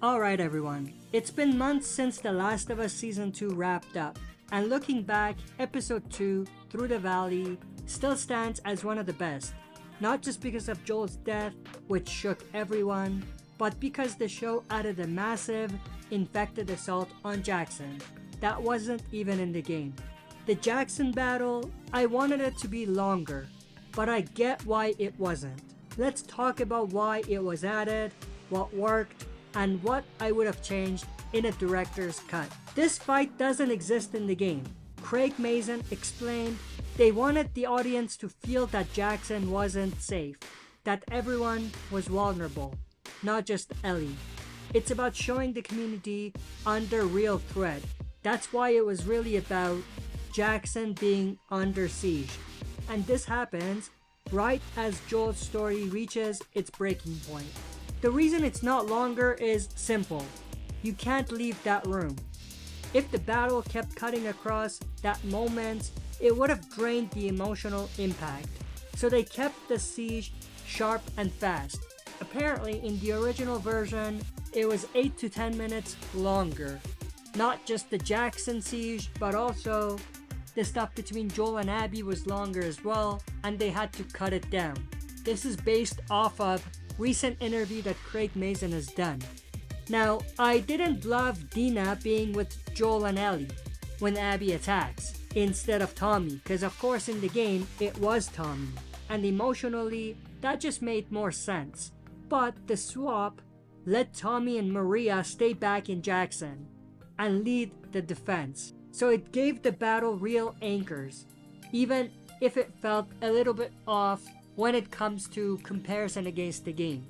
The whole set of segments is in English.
Alright everyone, it's been months since The Last of Us Season 2 wrapped up, and looking back, Episode 2, Through the Valley, still stands as one of the best. Not just because of Joel's death, which shook everyone, but because the show added a massive, infected assault on Jackson that wasn't even in the game. The Jackson battle, I wanted it to be longer, but I get why it wasn't. Let's talk about why it was added, what worked, and what I would have changed in a director's cut. This fight doesn't exist in the game. Craig Mazin explained they wanted the audience to feel that Jackson wasn't safe, that everyone was vulnerable, not just Ellie. It's about showing the community under real threat. That's why it was really about Jackson being under siege. And this happens right as Joel's story reaches its breaking point. The reason it's not longer is simple. You can't leave that room. If the battle kept cutting across that moment, it would have drained the emotional impact. So they kept the siege sharp and fast. Apparently in the original version, it was 8 to 10 minutes longer. Not just the Jackson siege, but also the stuff between Joel and Abby was longer as well, and they had to cut it down. This is based off of recent interview that Craig Mazin has done. Now, I didn't love Dina being with Joel and Ellie when Abby attacks instead of Tommy, because of course in the game it was Tommy, and emotionally that just made more sense. But the swap let Tommy and Maria stay back in Jackson and lead the defense. So it gave the battle real anchors, even if it felt a little bit off when it comes to comparison against the game.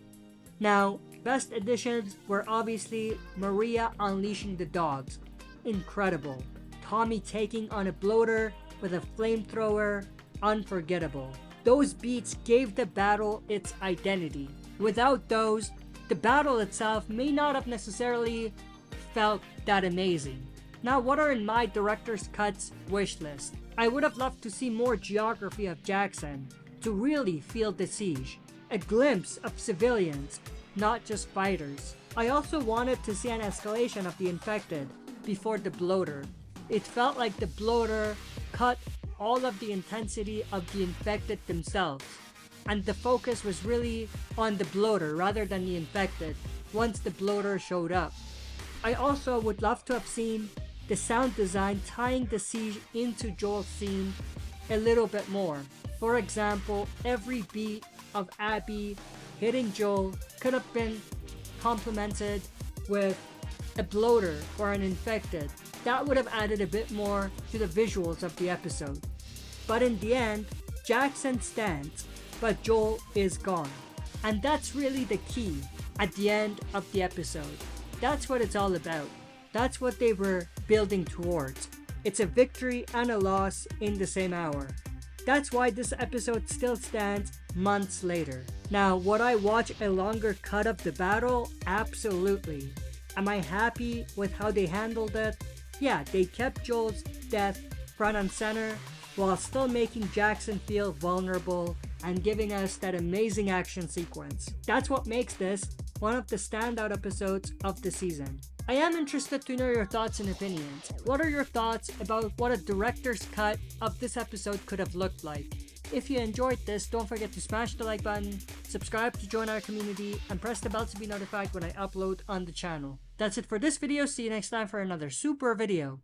Now, best additions were obviously Maria unleashing the dogs. Incredible. Tommy taking on a bloater with a flamethrower. Unforgettable. Those beats gave the battle its identity. Without those, the battle itself may not have necessarily felt that amazing. Now, what are in my director's cuts wish list? I would have loved to see more geography of Jackson to really feel the siege. A glimpse of civilians, not just fighters. I also wanted to see an escalation of the infected before the bloater. It felt like the bloater cut all of the intensity of the infected themselves, and the focus was really on the bloater rather than the infected once the bloater showed up. I also would love to have seen the sound design tying the siege into Joel's scene a little bit more. For example, every beat of Abby hitting Joel could have been complemented with a bloater or an infected. That would have added a bit more to the visuals of the episode. But in the end, Jackson stands, but Joel is gone. And that's really the key at the end of the episode. That's what it's all about. That's what they were building towards. It's a victory and a loss in the same hour. That's why this episode still stands months later. Now, would I watch a longer cut of the battle? Absolutely. Am I happy with how they handled it? Yeah, they kept Joel's death front and center while still making Jackson feel vulnerable and giving us that amazing action sequence. That's what makes this one of the standout episodes of the season. I am interested to know your thoughts and opinions. What are your thoughts about what a director's cut of this episode could have looked like? If you enjoyed this, don't forget to smash the like button, subscribe to join our community, and press the bell to be notified when I upload on the channel. That's it for this video. See you next time for another super video.